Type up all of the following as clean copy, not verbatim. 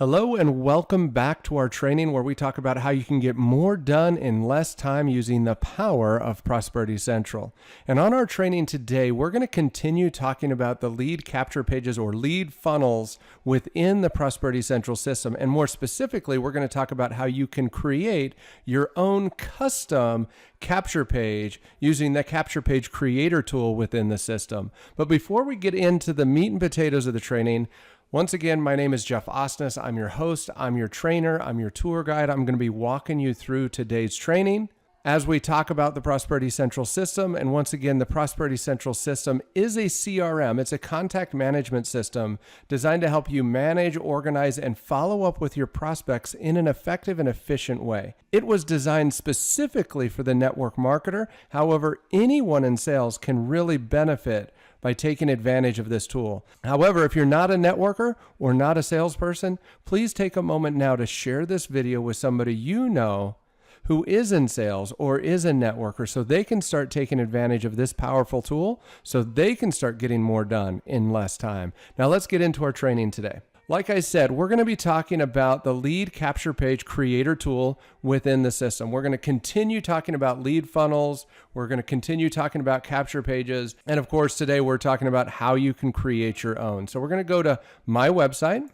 Hello and welcome back to our training where we talk about how you can get more done in less time using the power of Prosperity Central. And on our training today, we're going to continue talking about the lead capture pages or lead funnels within the Prosperity Central system. And more specifically, we're going to talk about how you can create your own custom capture page using the capture page creator tool within the system. But before we get into the meat and potatoes of the training, once again, my name is Jeff Osnes. I'm your host, I'm your trainer, I'm your tour guide. I'm going to be walking you through today's training as we talk about the Prosperity Central system. And once again, the Prosperity Central system is a CRM. It's a contact management system designed to help you manage, organize, and follow up with your prospects in an effective and efficient way. It was designed specifically for the network marketer. However, anyone in sales can really benefit by taking advantage of this tool. However, if you're not a networker or not a salesperson, please take a moment now to share this video with somebody you know who is in sales or is a networker so they can start taking advantage of this powerful tool so they can start getting more done in less time. Now let's get into our training today. Like I said, we're going to be talking about the lead capture page creator tool within the system. We're going to continue talking about lead funnels. We're going to continue talking about capture pages. And of course, today we're talking about how you can create your own. So we're going to go to my website.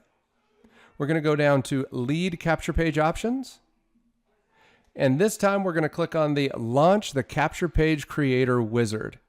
We're going to go down to lead capture page options. And this time we're going to click on the launch the capture page creator wizard.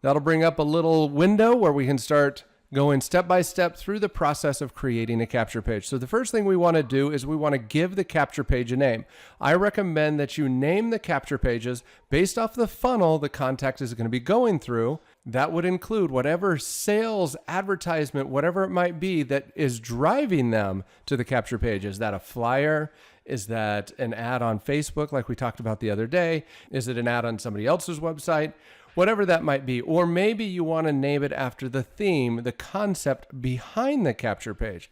That'll bring up a little window where we can start going step by step through the process of creating a capture page. So the first thing we want to do is we want to give the capture page a name. I recommend that you name the capture pages based off the funnel the contact is going to be going through. That would include whatever sales, advertisement, whatever it might be that is driving them to the capture page. Is that a flyer? Is that an ad on Facebook like we talked about the other day? Is it an ad on somebody else's website? Whatever that might be. Or maybe you want to name it after the theme, the concept behind the capture page.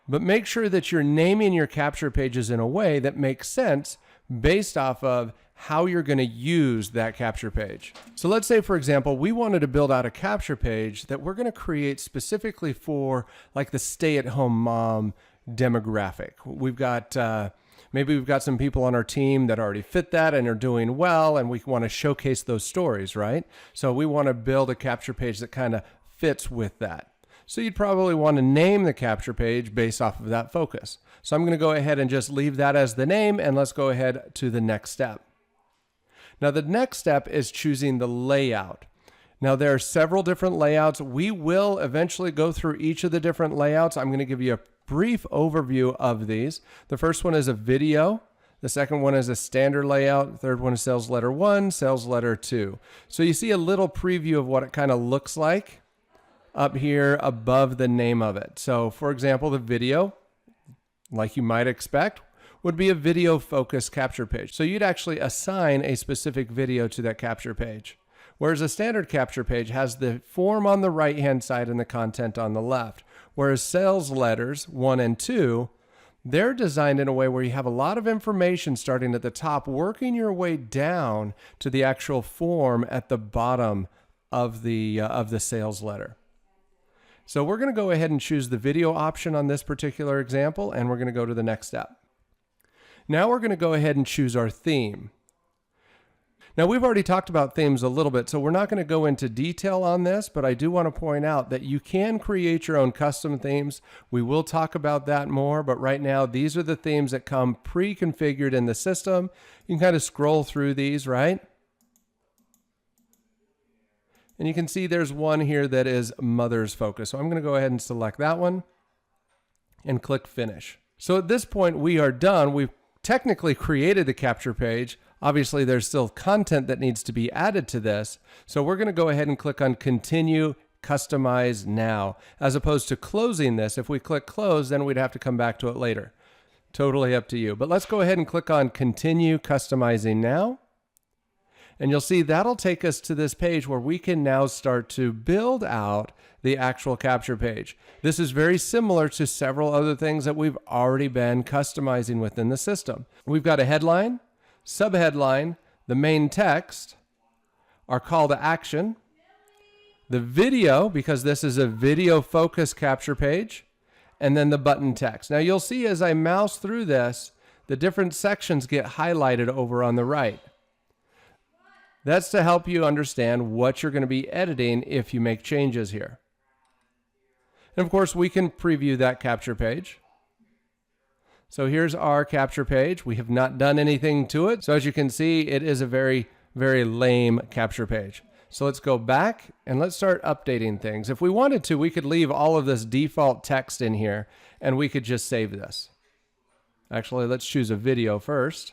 But make sure that you're naming your capture pages in a way that makes sense based off of how you're going to use that capture page. So let's say, for example, we wanted to build out a capture page that we're going to create specifically for like the stay-at-home mom demographic. Maybe we've got some people on our team that already fit that and are doing well, and we want to showcase those stories, right? So we want to build a capture page that kind of fits with that. So you'd probably want to name the capture page based off of that focus. So I'm going to go ahead and just leave that as the name, and let's go ahead to the next step. Now the next step is choosing the layout. Now there are several different layouts. We will eventually go through each of the different layouts. I'm going to give you a brief overview of these. The first one is a video. The second one is a standard layout. The third one is sales letter 1, sales letter 2. So you see a little preview of what it kind of looks like up here above the name of it. So for example, the video, like you might expect, would be a video focused capture page. So you'd actually assign a specific video to that capture page. Whereas a standard capture page has the form on the right-hand side and the content on the left. Whereas sales letters 1 and 2, they're designed in a way where you have a lot of information starting at the top, working your way down to the actual form at the bottom of the sales letter. So we're going to go ahead and choose the video option on this particular example, and we're going to go to the next step. Now we're going to go ahead and choose our theme. Now, we've already talked about themes a little bit, so we're not going to go into detail on this, but I do want to point out that you can create your own custom themes. We will talk about that more, but right now, these are the themes that come pre-configured in the system. You can kind of scroll through these, right? And you can see there's one here that is Mother's Focus. So I'm going to go ahead and select that one and click Finish. So at this point, we are done. We've technically created the capture page. Obviously, there's still content that needs to be added to this. So we're going to go ahead and click on Continue, Customize Now. As opposed to closing this, if we click Close, then we'd have to come back to it later. Totally up to you. But let's go ahead and click on Continue, Customizing Now. And you'll see that'll take us to this page where we can now start to build out the actual capture page. This is very similar to several other things that we've already been customizing within the system. We've got a headline, subheadline, the main text, our call to action, the video, because this is a video focused capture page, and then the button text. Now you'll see as I mouse through this, the different sections get highlighted over on the right. That's to help you understand what you're going to be editing if you make changes here. And of course, we can preview that capture page. So here's our capture page. We have not done anything to it. So as you can see, it is a very, very lame capture page. So let's go back and let's start updating things. If we wanted to, we could leave all of this default text in here and we could just save this. Actually, let's choose a video first.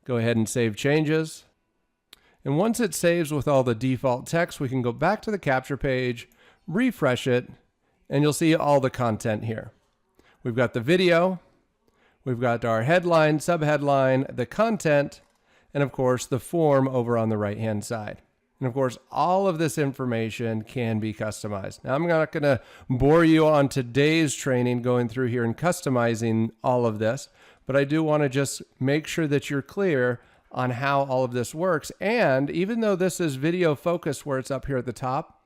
Go ahead and save changes. And once it saves with all the default text, we can go back to the capture page, refresh it, and you'll see all the content here. We've got the video, we've got our headline, subheadline, the content, and of course the form over on the right-hand side. And of course, all of this information can be customized. Now, I'm not going to bore you on today's training going through here and customizing all of this, but I do want to just make sure that you're clear on how all of this works. And even though this is video focused where it's up here at the top,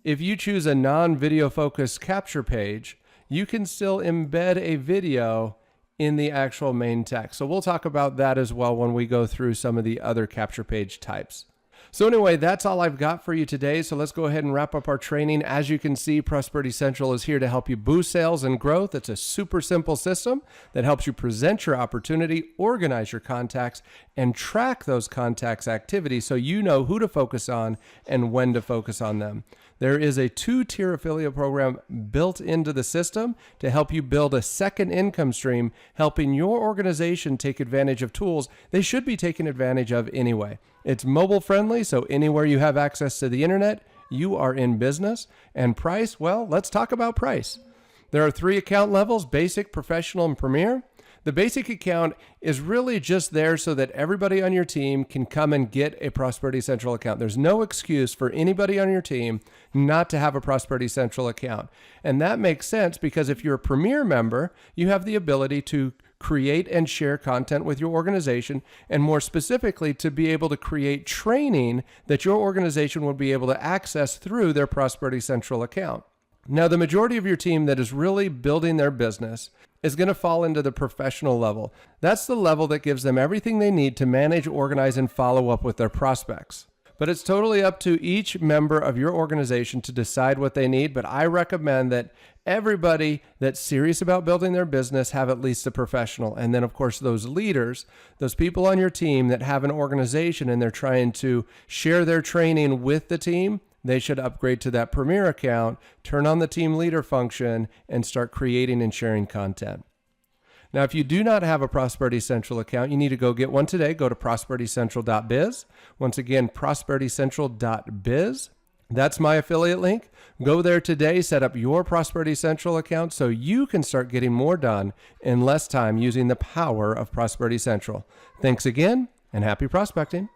if you choose a non-video focused capture page, you can still embed a video in the actual main text. So we'll talk about that as well when we go through some of the other capture page types. So anyway, that's all I've got for you today. So let's go ahead and wrap up our training. As you can see, Prosperity Central is here to help you boost sales and growth. It's a super simple system that helps you present your opportunity, organize your contacts, and track those contacts' activities so you know who to focus on and when to focus on them. There is a 2-tier affiliate program built into the system to help you build a second income stream, helping your organization take advantage of tools they should be taking advantage of anyway. It's mobile friendly, so anywhere you have access to the internet, you are in business. And price, well, let's talk about price. There are 3 account levels: basic, professional, and premier. The basic account is really just there so that everybody on your team can come and get a Prosperity Central account. There's no excuse for anybody on your team not to have a Prosperity Central account. And that makes sense because if you're a premier member, you have the ability to create and share content with your organization, and more specifically, to be able to create training that your organization would be able to access through their Prosperity Central account. Now, the majority of your team that is really building their business is going to fall into the professional level. That's the level that gives them everything they need to manage, organize, and follow up with their prospects. But it's totally up to each member of your organization to decide what they need. But I recommend that everybody that's serious about building their business have at least a professional. And then, of course, those leaders, those people on your team that have an organization and they're trying to share their training with the team, they should upgrade to that Premier account, turn on the team leader function, and start creating and sharing content. Now, if you do not have a Prosperity Central account, you need to go get one today. Go to prosperitycentral.biz. Once again, prosperitycentral.biz. That's my affiliate link. Go there today, set up your Prosperity Central account so you can start getting more done in less time using the power of Prosperity Central. Thanks again, and happy prospecting.